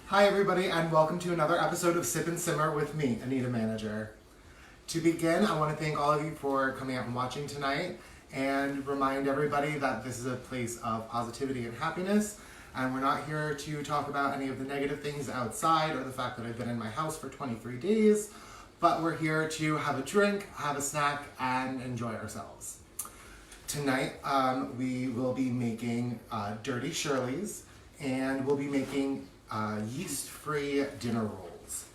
Hi everybody and welcome to another episode of Sip and Simmer with me, Anita Manager. To begin, I want to thank all of you for coming out and watching tonight and remind everybody that this is a place of positivity and happiness, and we're not here to talk about any of the negative things outside or the fact that I've been in my house for 23 days, but we're here to have a drink, have a snack, and enjoy ourselves. Tonight we will be making Dirty Shirley's, and we'll be making yeast-free dinner rolls.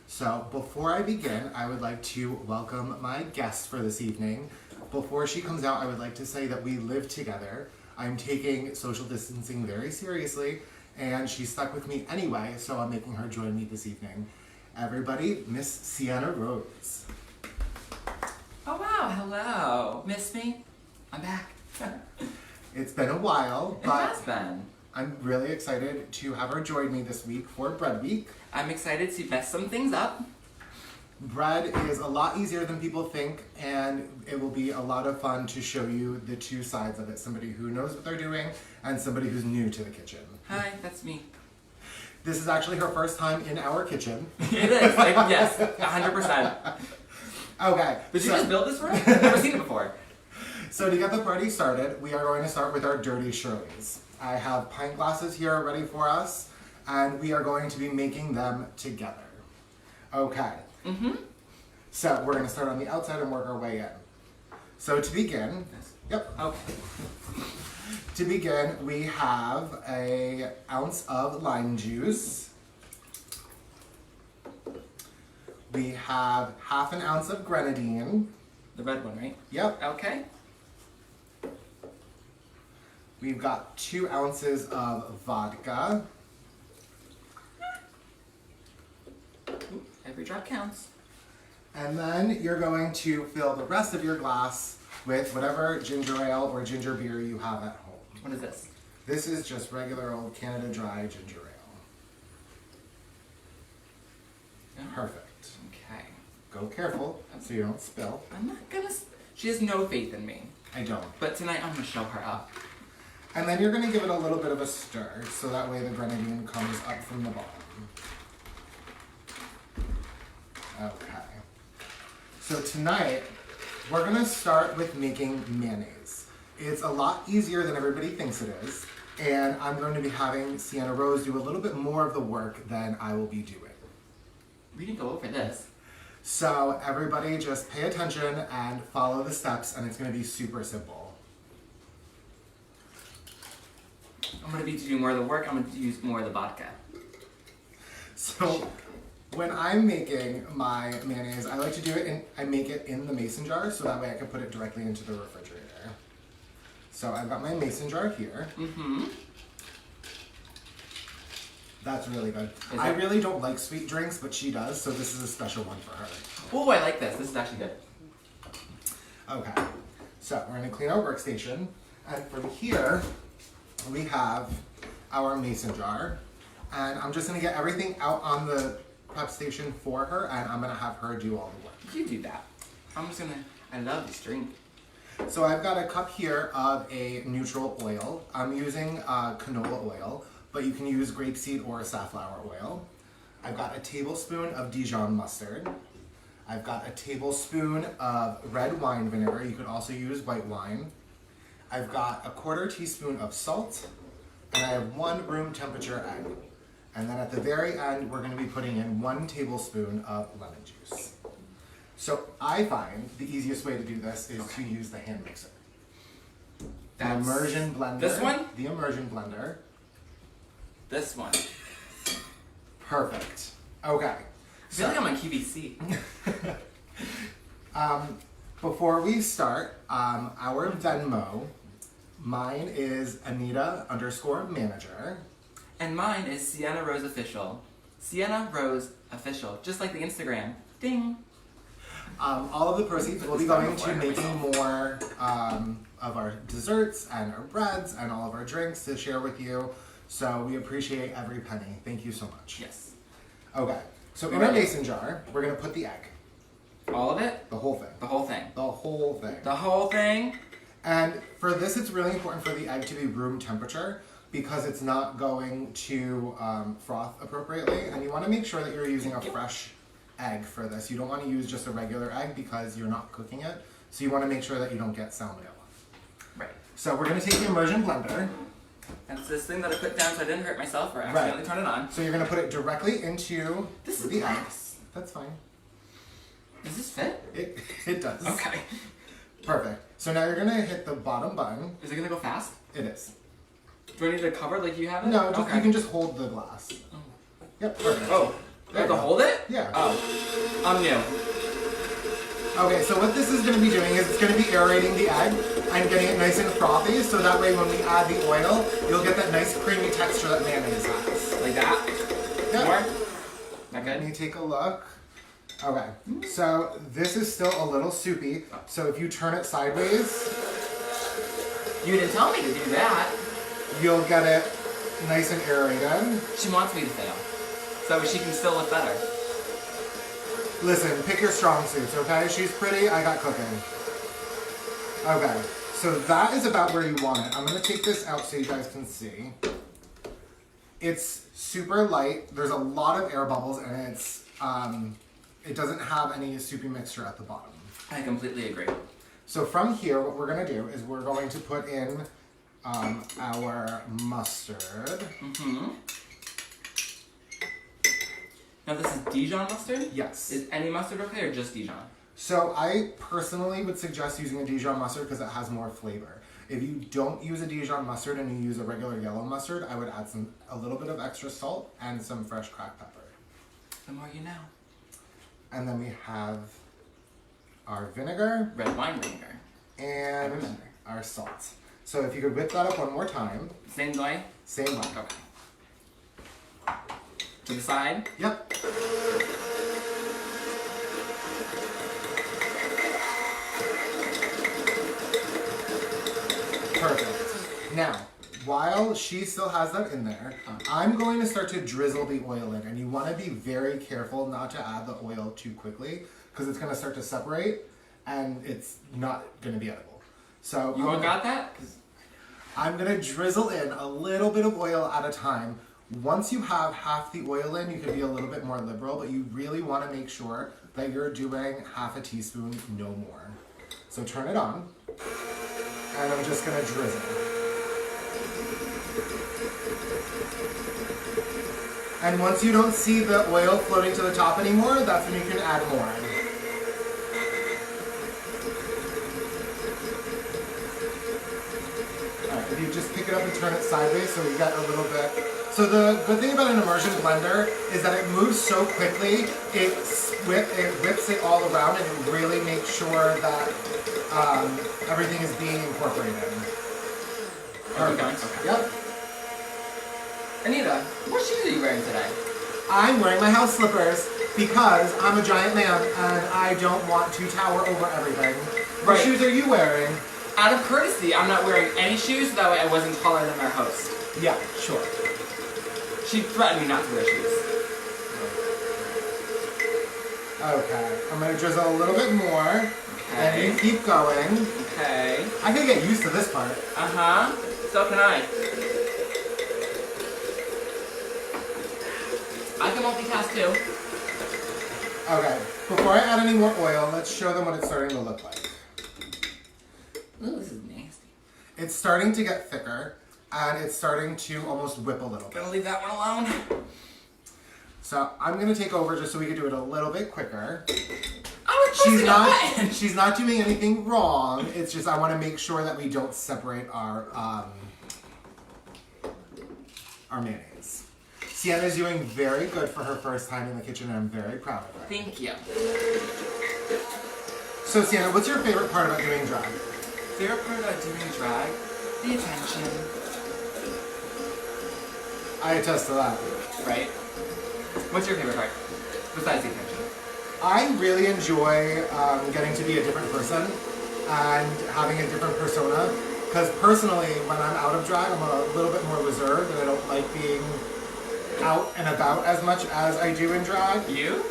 So before I begin, I would like to welcome my guest for this evening. Before she comes out, I would like to say that we live together. I'm taking social distancing very seriously, and she's stuck with me anyway, so I'm making her join me this evening. Everybody, Miss Sienna Rose. Oh wow, hello. Miss me? I'm back. It's been a while, It but has been. I'm really excited to have her join me this week for Bread Week. I'm excited to mess some things up. Bread is a lot easier than people think, and it will be a lot of fun to show you the two sides of it. Somebody who knows what they're doing and somebody who's new to the kitchen. Hi, that's me. This is actually her first time in our kitchen. It is, yes, 100%. Okay. Did you just build this for us? I've never seen it before. So to get the party started, we are going to start with our Dirty Shirley's. I have pint glasses here ready for us, and we are going to be making them together. Okay. So we're going to start on the outside and work our way in. So to begin, Okay. To begin, we have an ounce of lime juice. We have half an ounce of grenadine. The red one, right? Yep. Okay. We've got 2 ounces of vodka. Ooh, every drop counts. And then you're going to fill the rest of your glass with whatever ginger ale or ginger beer you have at home. What is this? This is just regular old Canada Dry ginger ale. Oh. Perfect. Okay. Go careful so you don't spill. I'm not gonna... She has no faith in me. I don't. But tonight I'm gonna show her up. And then you're going to give it a little bit of a stir so that way the grenadine comes up from the bottom. Okay. So tonight, we're going to start with making mayonnaise. It's a lot easier than everybody thinks it is, and I'm going to be having Sienna Rose do a little bit more of the work than I will be doing. We didn't go over this. So everybody just pay attention and follow the steps, and it's going to be super simple. I'm gonna be doing more of the work. I'm gonna use more of the vodka. So when I'm making my mayonnaise, I like to do it I make it in the mason jar so that way I can put it directly into the refrigerator. So I've got my mason jar here. That's really good. I really don't like sweet drinks, but she does, so this is a special one for her. Oh, I like this. This is actually good. Okay, so we're gonna clean our workstation, and from here, we have our mason jar, and I'm just gonna get everything out on the prep station for her, and I'm gonna have her do all the work. You do that. I'm just gonna... I love this drink. So I've got a cup here of a neutral oil. I'm using canola oil, but you can use grapeseed or safflower oil. I've got a tablespoon of Dijon mustard. I've got a tablespoon of red wine vinegar. You could also use white wine. I've got a 1/4 teaspoon of salt, and I have 1 room temperature egg. And then at the very end, we're gonna be putting in 1 tablespoon of lemon juice. So I find the easiest way to do this is to use the hand mixer. The immersion blender. This one? The immersion blender. This one. Perfect. Okay. I feel like I'm on QVC. Before we start, our Venmo, mine is Anita_Manager. And mine is Sienna Rose Official. Sienna Rose Official. Just like the Instagram. Ding. All of the proceeds will be going to making more of our desserts and our breads and all of our drinks to share with you. So we appreciate every penny. Thank you so much. Yes. Okay. So in our mason jar, we're going to put the egg. All of it? The whole thing. The whole thing. The whole thing. The whole thing? And for this, it's really important for the egg to be room temperature because it's not going to froth appropriately. And you want to make sure that you're using a fresh egg for this. You don't want to use just a regular egg because you're not cooking it. So you want to make sure that you don't get salmonella. Right. So we're going to take the immersion blender. And it's this thing that I put down so I didn't hurt myself or accidentally turn it on. So you're going to put it directly into This is the glass. eggs. That's fine. Does this fit? It does. Okay. Perfect. So now you're going to hit the bottom button. Is it gonna go fast? It is. Do I need to cover it like you have it? No, okay. you can just hold the glass. Oh. Yep, perfect. Oh, I have to hold it? Yeah. Oh, I'm new. Okay, so what this is going to be doing is it's going to be aerating the egg and getting it nice and frothy, so that way when we add the oil, you'll get that nice creamy texture that mayonnaise has. Like that? Yep. More? Not Let good? me take a look. Okay, so this is still a little soupy, so if you turn it sideways, You didn't tell me to do that. you'll get it nice and aerated. She wants me to fail. So she can still look better. Listen, pick your strong suits, okay? She's pretty, I got cooking. Okay, so that is about where you want it. I'm gonna take this out so you guys can see. It's super light. There's a lot of air bubbles and it's, it doesn't have any soupy mixture at the bottom. I completely agree. So from here, what we're gonna do is we're going to put in our mustard. Mm-hmm. Now this is Dijon mustard? Yes. Is any mustard okay or just Dijon? So I personally would suggest using a Dijon mustard because it has more flavor. If you don't use a Dijon mustard and you use a regular yellow mustard, I would add a little bit of extra salt and some fresh cracked pepper. The more you know. And then we have our vinegar Red wine vinegar. and I remember. our salt. So if you could whip that up one more time, Same way? same way. Okay. To the side? Yep. Perfect. Now, while she still has that in there, I'm going to start to drizzle the oil in, and you want to be very careful not to add the oil too quickly because it's going to start to separate and it's not going to be edible. So You all got that? 'Cause I'm going to drizzle in a little bit of oil at a time. Once you have half the oil in, you can be a little bit more liberal, but you really want to make sure that you're doing half a teaspoon, no more. So turn it on, and I'm just going to drizzle. And once you don't see the oil floating to the top anymore, that's when you can add more. Alright, if you just pick it up and turn it sideways so you get a little bit. So the good thing about an immersion blender is that it moves so quickly, it whips it all around and it really makes sure that everything is being incorporated. Okay. Okay. Yep. Anita, what shoes are you wearing today? I'm wearing my house slippers because I'm a giant man and I don't want to tower over everything. What Right. shoes are you wearing? Out of courtesy, I'm not wearing any shoes so that way I wasn't taller than our host. Yeah, sure. She threatened me not to wear shoes. Okay, I'm gonna drizzle a little bit more. And you Okay. keep going. Okay. I can get used to this part. Uh-huh. So can I. I can multitask too. Okay, before I add any more oil, let's show them what it's starting to look like. Ooh, this is nasty. It's starting to get thicker, and it's starting to almost whip a little bit. Gonna leave that one alone. So I'm gonna take over just so we can do it a little bit quicker. I was pressing a button. She's not doing anything wrong. It's just I want to make sure that we don't separate our mayonnaise. Sienna's doing very good for her first time in the kitchen, and I'm very proud of her. Thank you. So Sienna, what's your favorite part about doing drag? Favorite part about doing drag? The attention. I attest to that. Right? What's your favorite part? Besides the attention. I really enjoy getting to be a different person and having a different persona. Because personally, when I'm out of drag, I'm a little bit more reserved and I don't like being out and about as much as I do in drag. You?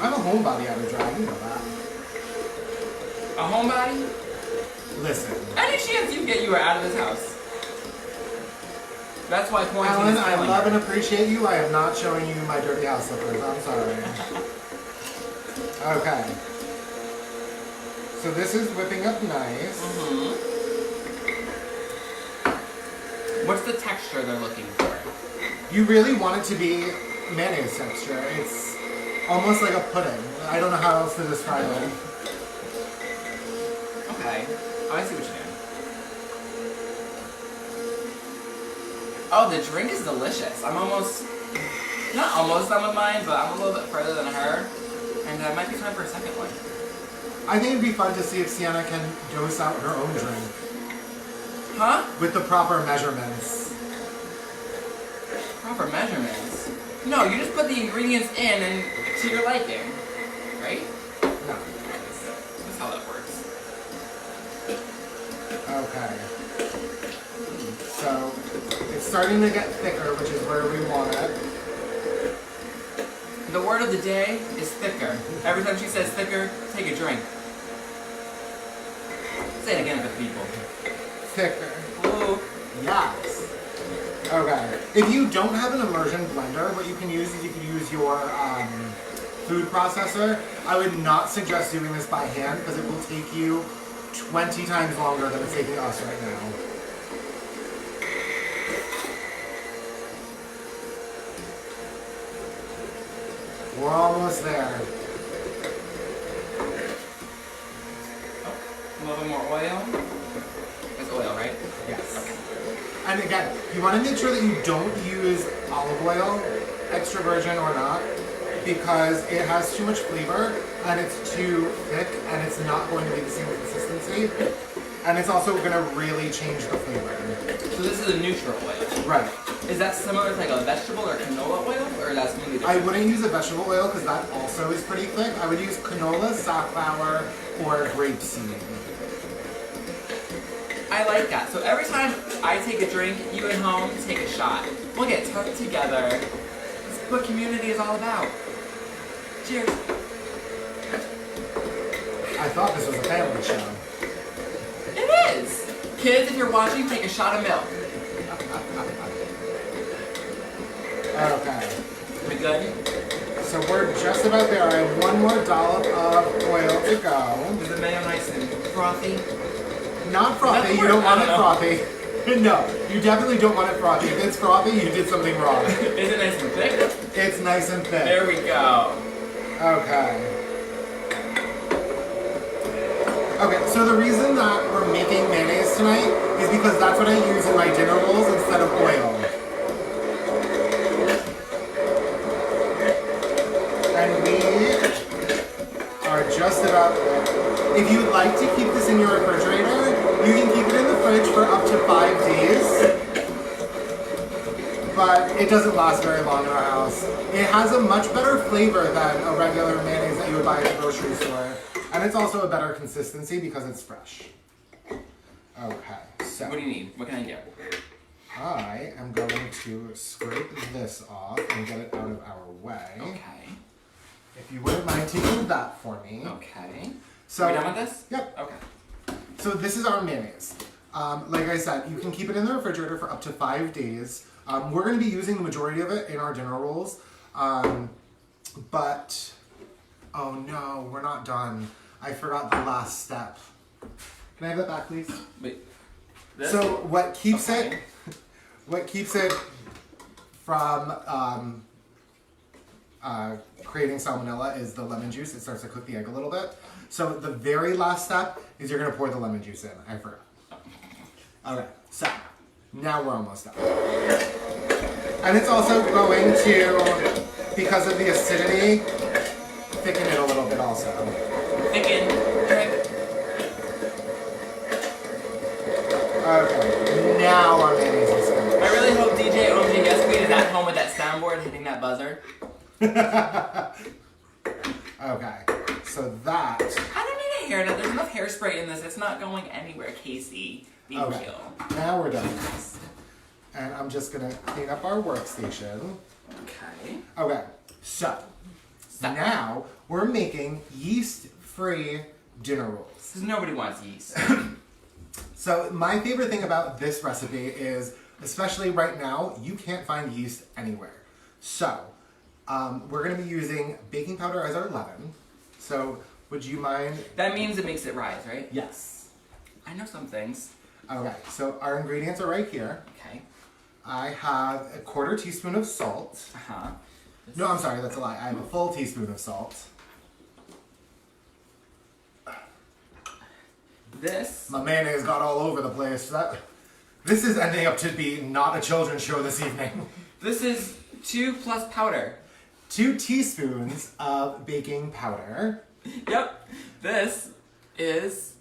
I'm a homebody out of drag, you know that. A homebody? Listen, Any chance you get you were out of this house? That's why quarantine Alan, is I killing love her. and appreciate you. I am not showing you my dirty house slippers. I'm sorry. Okay. So this is whipping up nice. What's the texture they're looking for? You really want it to be mayonnaise texture. It's almost like a pudding. I don't know how else to describe it. Okay. Oh, I see what you're doing. Oh, the drink is delicious. I'm not almost done with mine, but I'm a little bit further than her. And it might be time for a second one. I think it'd be fun to see if Sienna can dose out her own drink. Huh? With the proper measurements. Proper measurements? No, you just put the ingredients in and to your liking. Right? No. That's how that works. Okay. So, it's starting to get thicker, which is where we want it. The word of the day is thicker. Every time she says thicker, take a drink. Say it again for the people. Thicker. Ooh. Yes. Okay. If you don't have an immersion blender, what you can use is you can use your food processor. I would not suggest doing this by hand because it will take you 20 times longer than it's taking us right now. We're almost there. A little bit more oil. It's oil, right? Yes. And again, you want to make sure that you don't use olive oil, extra virgin or not, because it has too much flavor and it's too thick and it's not going to be the same consistency. And it's also going to really change the flavor. So this is a neutral oil. Right. Is that similar to like a vegetable or canola oil, or that's completely different? I wouldn't use a vegetable oil because that also is pretty thick. I would use canola, safflower, or grape seed. I like that. So every time I take a drink, you at home take a shot. We'll get tucked together. This is what community is all about. Cheers. I thought this was a family show. It is. Kids, if you're watching, take a shot of milk. Okay. We good? So we're just about there. I have one more dollop of oil to go. Is the mayo nice and frothy? Not frothy, That's you don't want it I frothy. No, you definitely don't want it frothy. If it's frothy, you did something wrong. Is it nice and thick? It's nice and thick. There we go. Okay. Okay, so the reason that we're making mayonnaise tonight is because that's what I use in my dinner rolls instead of oil. And we are just about there. If you'd like to keep this in your refrigerator, you can keep it in the fridge for up to 5 days. But it doesn't last very long in our house. It has a much better flavor than a regular mayonnaise that you would buy at the grocery store. And it's also a better consistency because it's fresh. Okay, so What do you need? What can I get? I am going to scrape this off and get it out of our way. Okay. If you wouldn't mind taking that for me. Okay. So, Are we done with this? Yep. Okay. So this is our mayonnaise. Like I said, you can keep it in the refrigerator for up to 5 days. We're going to be using the majority of it in our dinner rolls. But, oh no, we're not done. I forgot the last step. Can I have that back, please? Wait. This? So what keeps Okay. what keeps it from creating salmonella is the lemon juice. It starts to cook the egg a little bit. So the very last step is you're going to pour the lemon juice in. I forgot. Okay, so now we're almost done. And it's also going to, because of the acidity, thicken it a little bit also. Thicken. Drink. Okay, now our mayonnaise is finished. I really hope DJ OJ Yes Queen is at home with that soundboard hitting that buzzer. Okay, so that. I don't need a hair net. There's enough hairspray in this. It's not going anywhere, Casey. Thank Okay, you. now we're done with this. And I'm just gonna clean up our workstation. Okay. Okay, so now we're making yeast-free dinner rolls. Because nobody wants yeast. So my favorite thing about this recipe is especially right now, you can't find yeast anywhere. So, we're gonna be using baking powder as our leaven. So, would you mind? That means it makes it rise, right? Yes. I know some things. Okay, so our ingredients are right here. Okay. I have a 1/4 teaspoon of salt. Uh-huh. No, I'm sorry, that's a lie. I have a full teaspoon of salt. This. My mayonnaise got all over the place. This is ending up to be not a children's show this evening. This is 2 plus powder. 2 teaspoons of baking powder. Yep. This is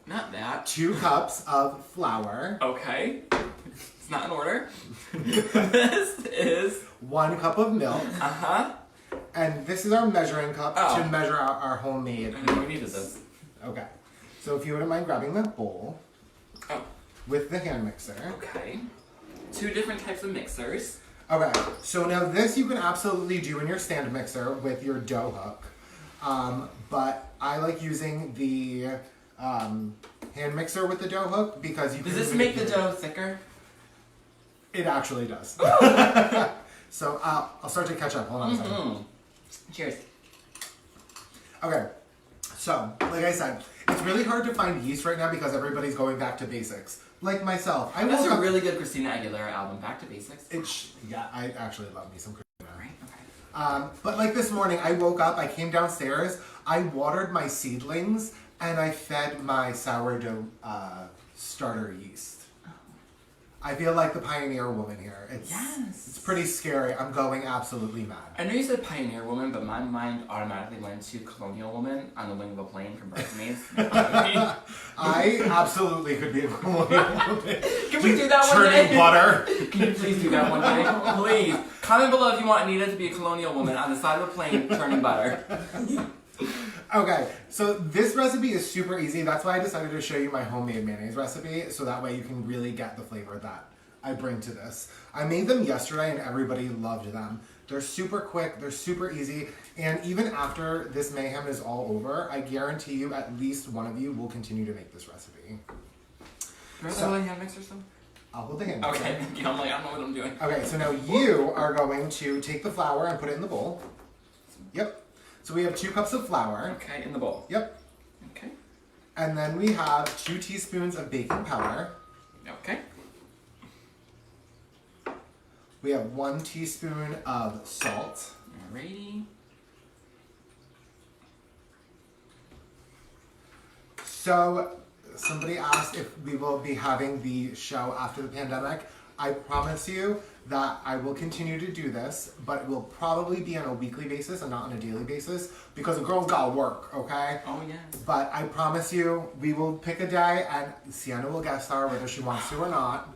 not that. 2 cups of flour. Okay. It's not in order. This is 1 cup of milk. uh-huh. And this is our measuring cup to measure out our homemade. I know we needed this. Okay. So if you wouldn't mind grabbing the bowl Oh. with the hand mixer. Okay. 2 different types of mixers. Okay, so now this you can absolutely do in your stand mixer with your dough hook. But I like using the hand mixer with the dough hook because you can... Does this make the dough thicker? It actually does. So I'll start to catch up. Hold on a second. Cheers. Okay, so like I said, it's really hard to find yeast right now because everybody's going back to basics. Like myself. That's a really good Christina Aguilera album, Back to Basics. Yeah, I actually love me some Christina. Right, okay. But like this morning, I woke up, I came downstairs, I watered my seedlings, and I fed my sourdough starter yeast. I feel like the pioneer woman here. It's pretty scary. I'm going absolutely mad. I know you said pioneer woman, but my mind automatically went to colonial woman on the wing of a plane from Bridesmaids. I absolutely could be a colonial woman. Can we do that one day? Churning butter. Can you please do that one day? Please. Comment below if you want Anita to be a colonial woman on the side of a plane churning butter. Okay, so this recipe is super easy. That's why I decided to show you my homemade mayonnaise recipe, so that way you can really get the flavor that I bring to this. I made them yesterday and everybody loved them. They're super quick, they're super easy, and even after this mayhem is all over, I guarantee you at least one of you will continue to make this recipe. Remember the hand mixer still? I'll hold the hand mixer. Okay, thank you. I'm like, I don't know what I'm doing. Okay, so now you are going to take the flour and put it in the bowl. Yep. So we have 2 cups of flour. Okay, in the bowl. Yep. Okay. And then we have 2 teaspoons of baking powder. Okay. We have 1 teaspoon of salt. Alrighty. So somebody asked if we will be having the show after the pandemic. I promise you that I will continue to do this, but it will probably be on a weekly basis and not on a daily basis because a girl's gotta work, okay? Oh, yes. But I promise you, we will pick a day and Sienna will guest star whether she wants to or not.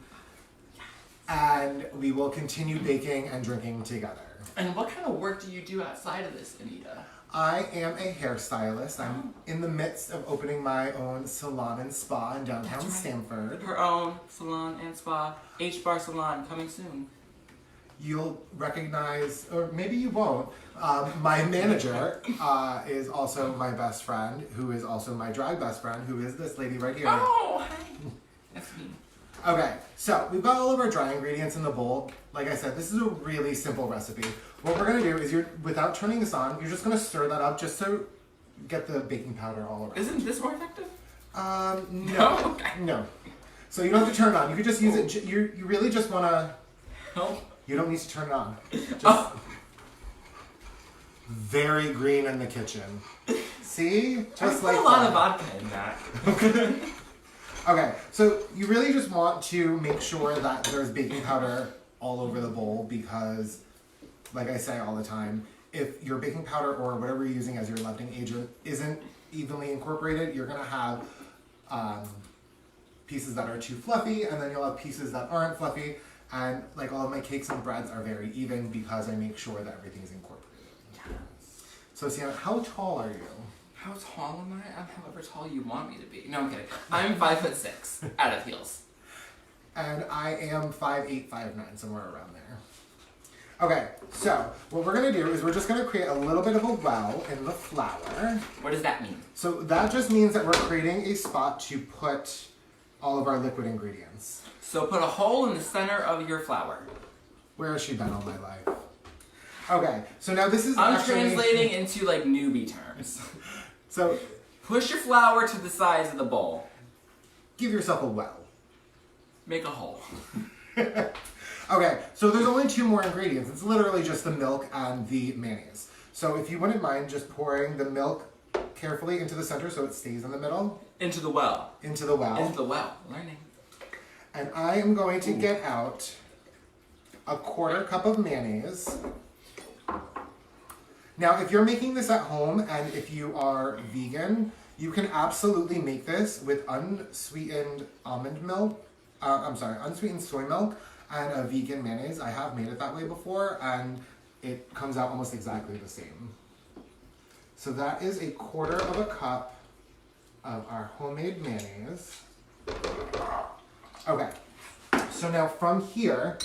And we will continue baking and drinking together. And what kind of work do you do outside of this, Anita? I am a hairstylist. I'm in the midst of opening my own salon and spa in downtown Stamford. Her own salon and spa, H-Bar Salon, coming soon. You'll recognize, or maybe you won't, my manager is also my best friend, who is also my drag best friend, who is this lady right here. Oh, hi. That's me. Okay, so we've got all of our dry ingredients in the bowl. Like I said, this is a really simple recipe. What we're gonna do is without turning this on, you're just gonna stir that up just to get the baking powder all around. Isn't this more effective? No. Okay. No. So you don't have to turn it on. You could just use it, you really just wanna, No. you don't need to turn it on. Just very green in the kitchen. See? Just I like put a lot that. of vodka in that. Okay, so you really just want to make sure that there's baking powder all over the bowl because, like I say all the time, if your baking powder or whatever you're using as your leavening agent isn't evenly incorporated, you're gonna have pieces that are too fluffy, and then you'll have pieces that aren't fluffy. And like all of my cakes and breads are very even because I make sure that everything's incorporated. Yes. So Sienna, how tall are you? How tall am I? I'm however tall you want me to be. No, I'm kidding. I'm 5'6" out of heels. And I am 5'8", 5'9", somewhere around there. Okay, so what we're gonna do is we're just gonna create a little bit of a well in the flour. What does that mean? So that just means that we're creating a spot to put all of our liquid ingredients. So put a hole in the center of your flour. Where has she been all my life? Okay, so now this is I'm translating into like newbie terms. So push your flour to the sides of the bowl. give yourself a well. Make a hole. Okay, so there's only 2 more ingredients. It's literally just the milk and the mayonnaise. So if you wouldn't mind just pouring the milk carefully into the center so it stays in the middle. Into the well. Into the well. Into the well. Learning. And I am going to get out a 1/4 cup of mayonnaise. Now, if you're making this at home and if you are vegan, you can absolutely make this with unsweetened unsweetened soy milk and a vegan mayonnaise. I have made it that way before and it comes out almost exactly the same. So that is a 1/4 cup of our homemade mayonnaise. Okay, so now from here,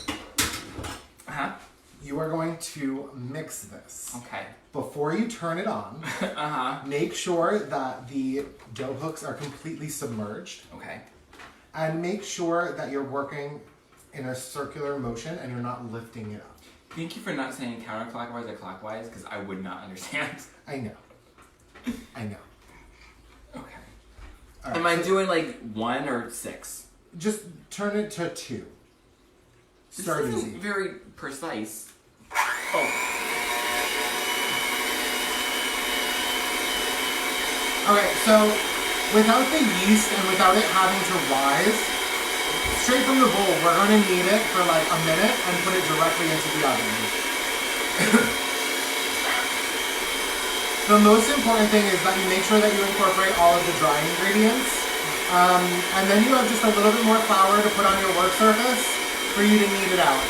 you are going to mix this. Okay. Before you turn it on, make sure that the dough hooks are completely submerged. Okay. And make sure that you're working in a circular motion and you're not lifting it up. Thank you for not saying counterclockwise or clockwise, because I would not understand. I know. I know. Okay. All right, Am I doing like 1 or 6? Just turn it to 2. Start This isn't easy. very precise. Oh. Okay, so without the yeast and without it having to rise, straight from the bowl, we're going to knead it for like a minute and put it directly into the oven. The most important thing is that you make sure that you incorporate all of the dry ingredients. And then you have just a little bit more flour to put on your work surface for you to knead it out.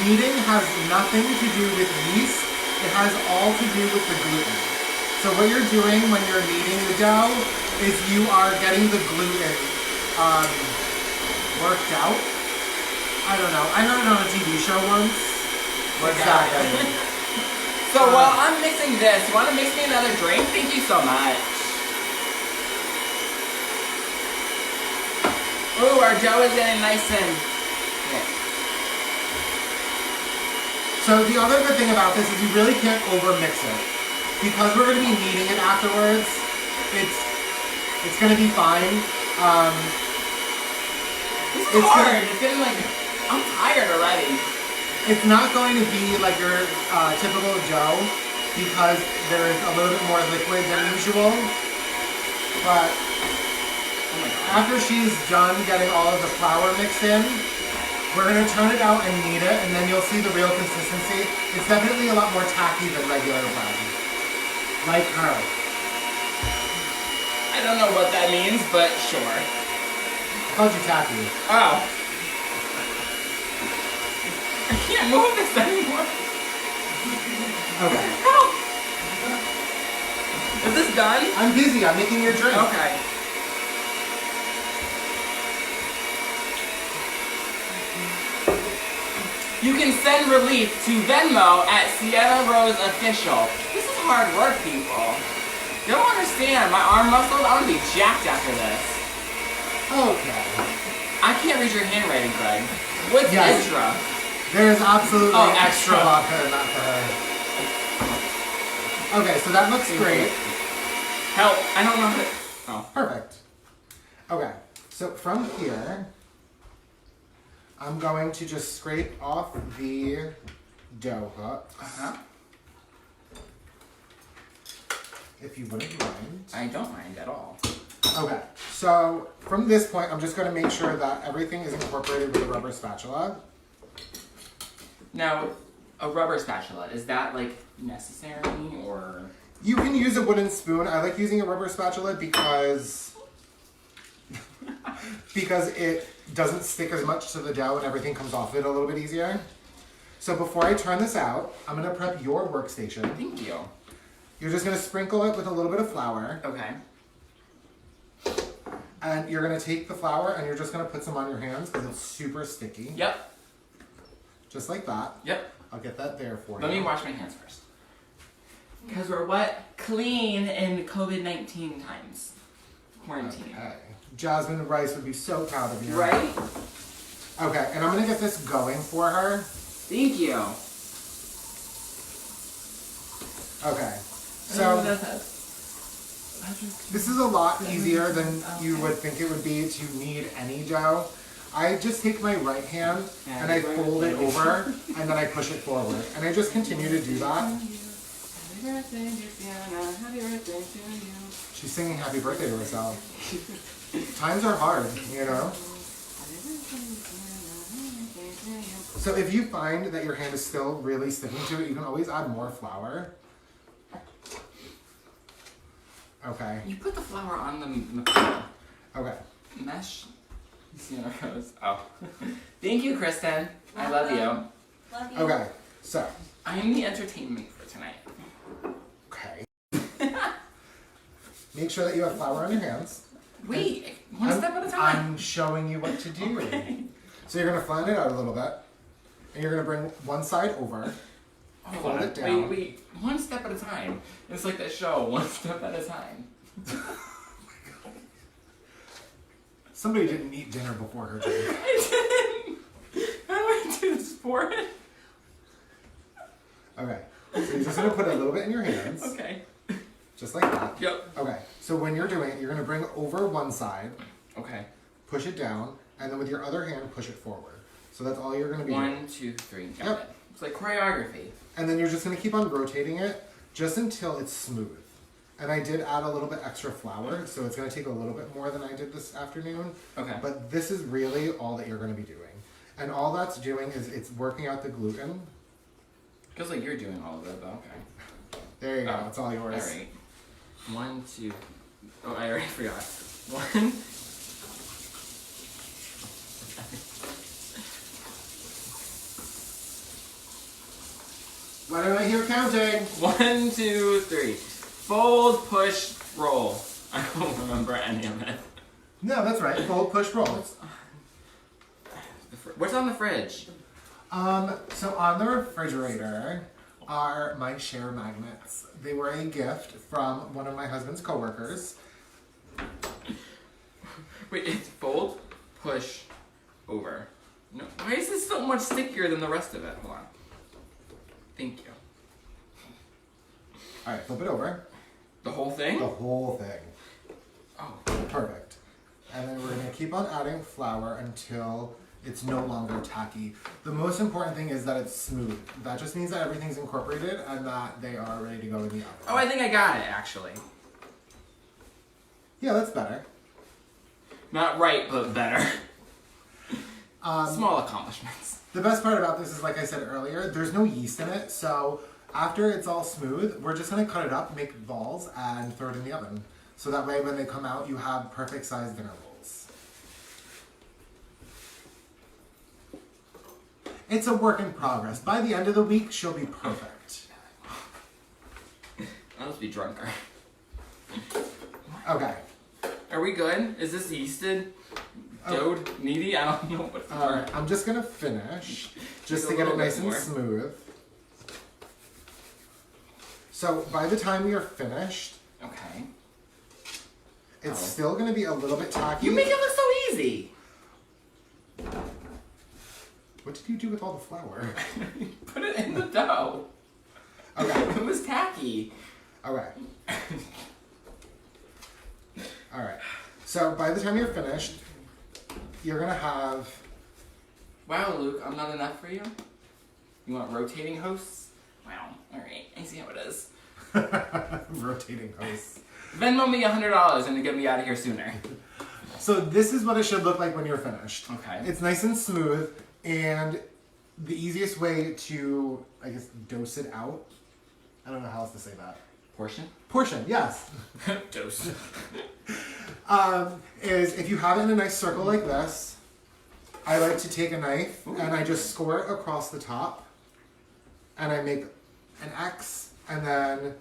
Kneading has nothing to do with yeast. It has all to do with the gluten. So what you're doing when you're kneading the dough is you are getting the gluten worked out. I don't know. I heard it on a TV show once. Exactly. So while I'm mixing this, you want to mix me another drink? Thank you so much. Ooh, our dough is getting nice and... Okay. So the other good thing about this is you really can't over-mix it. Because we're going to be kneading it afterwards, it's going to be fine. This is hard. It's getting like... I'm tired already. It's not going to be like your typical dough because there is a little bit more liquid than usual. But after she's done getting all of the flour mixed in, we're going to turn it out and knead it, and then you'll see the real consistency. It's definitely a lot more tacky than regular bread. Like her. I don't know what that means, but sure. I called you tacky. Oh. I can't move this anymore. Okay. Help! Is this done? I'm busy. I'm making your drink. Okay. You can send relief to Venmo at Sierra Rose Official. This is hard work, people. You don't understand. My arm muscles, I'm gonna be jacked after this. Okay. I can't read your handwriting, Greg. What's extra? There is absolutely extra extra. vodka in that for her. Okay, so that looks great. Help. I don't know how to... Oh. Perfect. Okay, so from here, I'm going to just scrape off the dough hooks. If you wouldn't mind. I don't mind at all. Okay, so from this point, I'm just going to make sure that everything is incorporated with a rubber spatula. Now, a rubber spatula, is that like necessary or? You can use a wooden spoon. I like using a rubber spatula because it doesn't stick as much to the dough and everything comes off it a little bit easier. So before I turn this out, I'm going to prep your workstation. Thank you. You're just going to sprinkle it with a little bit of flour. Okay. And you're going to take the flour and you're just going to put some on your hands because it's super sticky. Yep. Just like that. Yep. I'll get that there for you. Let me wash my hands first. Because we're what? Clean in COVID-19 times. quarantine. Okay. Jasmine Rice would be so proud of you. Right? Okay, and I'm gonna get this going for her. Thank you. Okay. So this is a lot easier than you would think it would be to knead any dough. I just take my right hand and I fold it over and then I push it forward. And I just continue to do that. She's singing happy birthday to herself. Times are hard, you know? So if you find that your hand is still really sticking to it, you can always add more flour. Okay. You put the flour on the Okay. mesh. You see how it goes? Oh. Thank you, Kristen. I love you. Love you. Okay. So. I am the entertainment for tonight. Okay. Make sure that you have flour on your hands. Wait, one step at a time. I'm showing you what to do. Okay. So you're gonna flatten it out a little bit, and you're gonna bring one side over. Hold it down. Wait. One step at a time. It's like that show, one step at a time. Somebody didn't eat dinner before her drink. I didn't. How do I do this for it? Okay. So you're just gonna put a little bit in your hands. Okay. Just like that. Yep. Okay. So when you're doing it, you're gonna bring over one side, Okay. push it down, and then with your other hand, push it forward. So that's all you're gonna be doing. 1, 2, 3. Got Yep. it. It's like choreography. And then you're just gonna keep on rotating it just until it's smooth. And I did add a little bit extra flour, so it's gonna take a little bit more than I did this afternoon. Okay. But this is really all that you're gonna be doing. And all that's doing is it's working out the gluten. Feels like you're doing all of it, but okay. There you go, Oh, it's all yours. Alright. 1, 2. Oh, I already forgot. 1. Why don't I hear counting? 1, 2, 3. Fold, push, roll. I don't remember any of it. No, that's right. Fold, push, roll. What's on the fridge? So on the refrigerator are my share magnets. They were a gift from one of my husband's coworkers. Wait, it's fold, push, over. No, why is this so much stickier than the rest of it? Hold on. Thank you. All right, flip it over. The whole thing? The whole thing. Oh. Perfect. And then we're gonna keep on adding flour until it's no longer tacky. The most important thing is that it's smooth. That just means that everything's incorporated and that they are ready to go in the oven. Oh, I think I got it, actually. Yeah, that's better. Not right, but better. Small accomplishments. The best part about this is, like I said earlier, there's no yeast in it, so after it's all smooth, we're just gonna cut it up, make balls, and throw it in the oven. So that way when they come out, you have perfect sized dinner rolls. It's a work in progress. By the end of the week, she'll be perfect. I'll just be drunker. Okay. Are we good? Is this yeasted? Doughed? Needy? I don't know what for. Alright, I'm just gonna finish, just to a get it little nice bit and more. smooth. So by the time you're finished, Okay. it's Oh. still gonna be a little bit tacky. You make it look so easy. What did you do with all the flour? Put it in the dough. Okay. It was tacky. Okay. Alright. So by the time you're finished, you're gonna have Wow, Luke, I'm not enough for you? You want rotating hosts? Wow. Alright, I see how it is. rotating hosts. Venmo me $100 and to get me out of here sooner. So this is what it should look like when you're finished. Okay. It's nice and smooth, and the easiest way to, I guess, dose it out, I don't know how else to say that. Portion? Portion, yes. Dose. Is if you have it in a nice circle like this, I like to take a knife and I just score it across the top, and I make an X, and then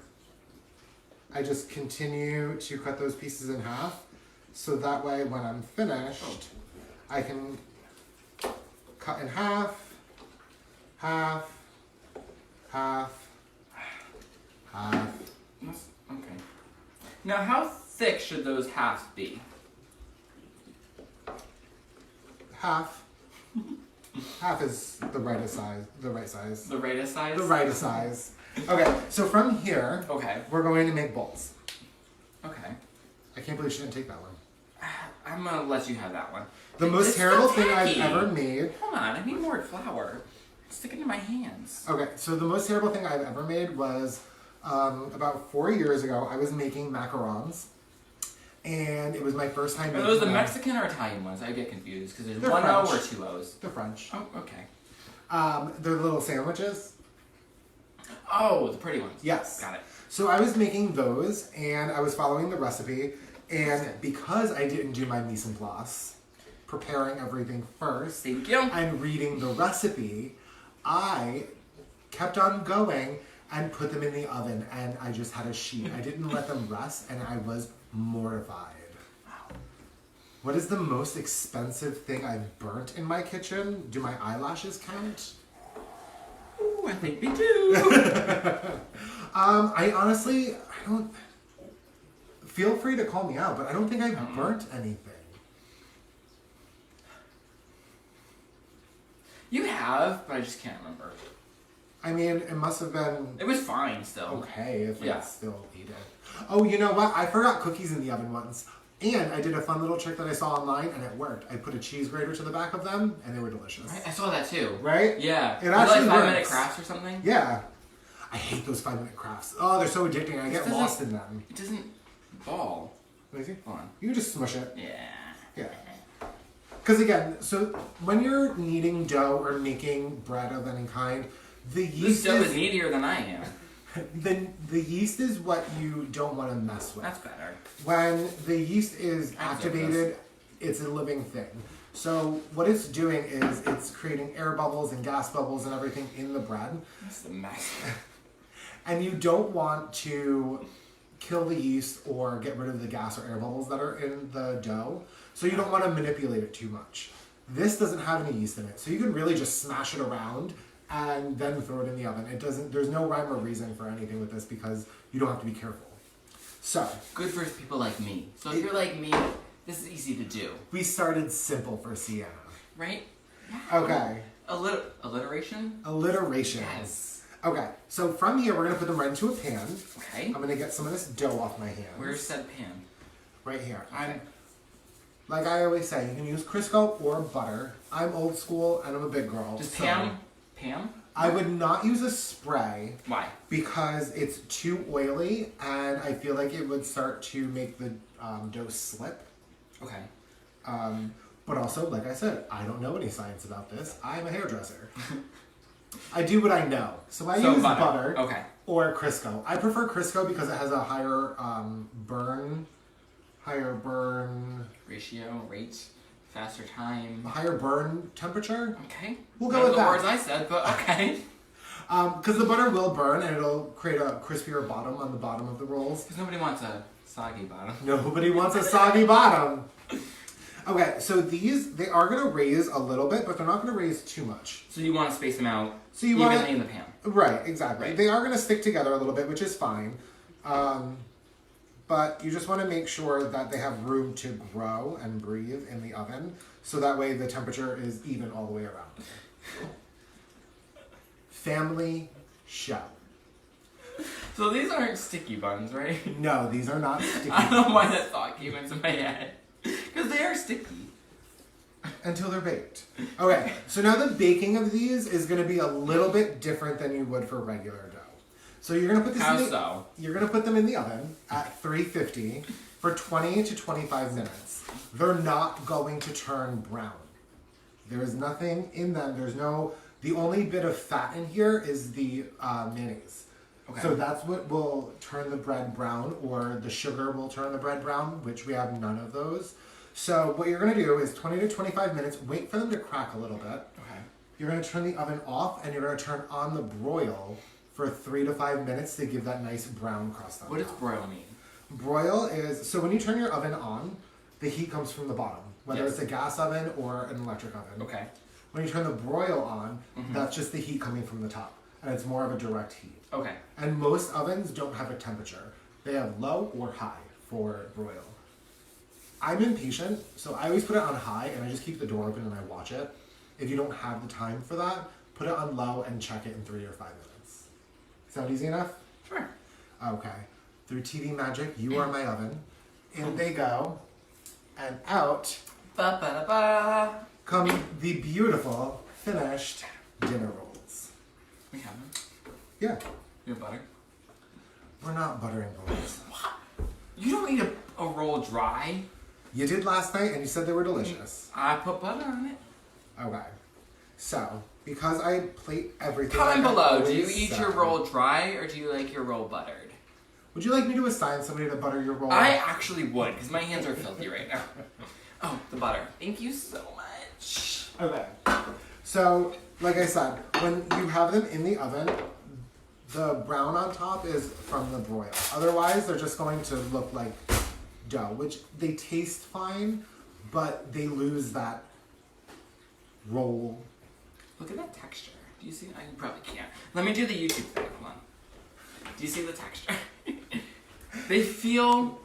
I just continue to cut those pieces in half, so that way when I'm finished, I can cut in half, half, half, half. Okay. Now, how thick should those halves be? Half. Half is the right size. The right size. The right size? The right size. Okay, so from here, we're going to make bowls. Okay. I can't believe she didn't take that one. I'm gonna let you have that one. The most terrible thing I've ever made. Hold on, I need more flour. Stick it in my hands. Okay, so the most terrible thing I've ever made was about 4 years ago. I was making macarons, and it was my first time. Are those the Mexican or Italian ones? I get confused because there's one French. O or two O's. They're French. Oh, okay. They're little sandwiches. Oh, the pretty ones. Yes. Got it. So I was making those, and I was following the recipe, and because I didn't do my mise en place, preparing everything first, Thank you. and reading the recipe, I kept on going and put them in the oven, and I just had a sheet. I didn't let them rest, and I was mortified. Wow. What is the most expensive thing I've burnt in my kitchen? Do my eyelashes count? Ooh, I think we do. I honestly, I don't. Feel free to call me out, but I don't think I've burnt anything. You have, but I just can't remember. I mean, it must have been It was fine still. okay if I still ate it. Oh, you know what? I forgot cookies in the oven once. And I did a fun little trick that I saw online, and it worked. I put a cheese grater to the back of them, and they were delicious. I saw that too. Right? Yeah. It actually like 5 works. minute crafts or something? Yeah. I hate those 5-minute crafts. Oh, they're so addicting. I get lost in them. It doesn't ball. Let me see. Hold on. You can just smush it. Yeah. Yeah. Because again, so when you're kneading dough or making bread of any kind, the This yeast dough is is needier than I am. the yeast is what you don't want to mess with. That's better. When the yeast is I accept activated, it's a living thing. So what it's doing is it's creating air bubbles and gas bubbles and everything in the bread. That's a mess. And you don't want to kill the yeast or get rid of the gas or air bubbles that are in the dough. So you don't want to manipulate it too much. This doesn't have any yeast in it. So you can really just smash it around and then throw it in the oven. There's no rhyme or reason for anything with this because you don't have to be careful. So. Good for people like me. So if you're like me, this is easy to do. We started simple for Sienna. Right? Okay. Alliteration? Alliteration. Yes. Okay, so from here, we're going to put them right into a pan. Okay. I'm going to get some of this dough off my hands. Where's said pan? Right here. Okay. Like I always say, you can use Crisco or butter. I'm old school and I'm a big girl. Just so Pam? I would not use a spray. Why? Because it's too oily and I feel like it would start to make the dough slip. Okay. But also, like I said, I don't know any science about this. I'm a hairdresser. I do what I know. So I use butter or Crisco. I prefer Crisco because it has a higher burn rate, faster time. Higher burn temperature. Okay. We'll go with that. The words I said, but okay. Because the butter will burn and it'll create a crispier bottom on the bottom of the rolls. Because nobody wants a soggy bottom. Nobody wants a soggy bottom. Okay, so these, they are going to raise a little bit, but they're not going to raise too much. So you want to space them out so you evenly want in the pan. Right, exactly. Right. They are going to stick together a little bit, which is fine. But you just want to make sure that they have room to grow and breathe in the oven, so that way the temperature is even all the way around. Family show. So these aren't sticky buns, right? No, these are not sticky. I don't know why that thought came into my head. Because they are sticky. Until they're baked. Okay, so now the baking of these is going to be a little bit different than you would for regular dough. So you're going to put this You're going to put them in the oven at 350 for 20 to 25 minutes. They're not going to turn brown. There is nothing in them. The only bit of fat in here is the mayonnaise. Okay. So that's what will turn the bread brown, or the sugar will turn the bread brown, which we have none of those. So what you're going to do is 20 to 25 minutes, wait for them to crack a little bit. Okay. You're going to turn the oven off, and you're going to turn on the broil for 3 to 5 minutes to give that nice brown crust on What does broil mean? Broil is, so when you turn your oven on, the heat comes from the bottom, whether it's a gas oven or an electric oven. Okay. When you turn the broil on, that's just the heat coming from the top, and it's more of a direct heat. Okay. And most ovens don't have a temperature. They have low or high for broil. I'm impatient, so I always put it on high and I just keep the door open and I watch it. If you don't have the time for that, put it on low and check it in 3 or 5 minutes. Sound easy enough? Sure. Okay. Through TV magic, you are my oven. In they go, and out Ba ba da ba. come the beautiful finished dinner rolls. We have them. Yeah, You have butter? we're not buttering rolls. You don't eat a roll dry. You did last night and you said they were delicious. I put butter on it. Okay. So, because I plate everything. Comment like I below. Do you always eat say, your roll dry or do you like your roll buttered? Would you like me to assign somebody to butter your roll? I actually would, because my hands are filthy right now. Oh, the butter. Thank you so much. Okay. So, like I said, when you have them in the oven, the brown on top is from the broil. Otherwise, they're just going to look like dough, which they taste fine, but they lose that roll. Look at that texture. Do you see? I probably can't. Let me do the YouTube thing. Hold on. Do you see the texture? They feel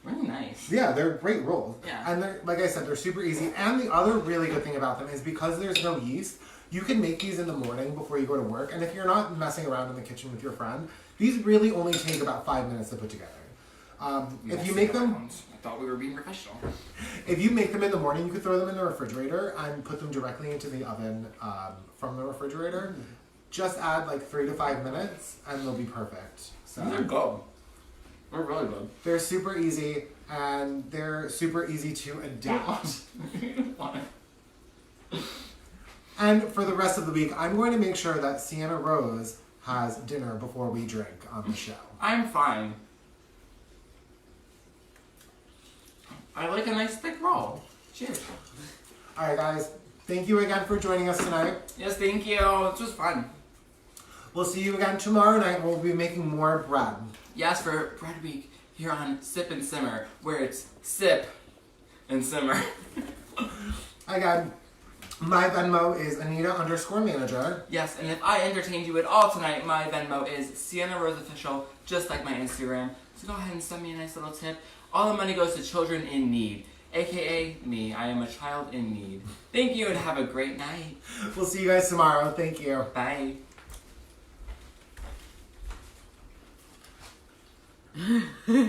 really nice. Yeah, they're great rolls. Yeah. And they're, like I said, they're super easy. And the other really good thing about them is because there's no yeast, you can make these in the morning before you go to work. And if you're not messing around in the kitchen with your friend, these really only take about 5 minutes to put together. If you make them, I thought we were being professional. if you make them in the morning, you could throw them in the refrigerator and put them directly into the oven from the refrigerator. Just add like 3 to 5 minutes and they'll be perfect. So These are good. They're really good. they're super easy and they're super easy to adapt. And for the rest of the week, I'm going to make sure that Sienna Rose has dinner before we drink on the show. I'm fine. I like a nice thick roll. Cheers. All right, guys. Thank you again for joining us tonight. Yes, thank you. This was fun. We'll see you again tomorrow night. We'll be making more bread. Yes, for Bread Week here on Sip and Simmer, where it's sip and simmer. Again, my Venmo is Anita_Manager. Yes, and if I entertained you at all tonight, my Venmo is Sienna Rose Official, just like my Instagram. So go ahead and send me a nice little tip. All the money goes to children in need, aka me. I am a child in need. Thank you and have a great night. We'll see you guys tomorrow. Thank you. Bye.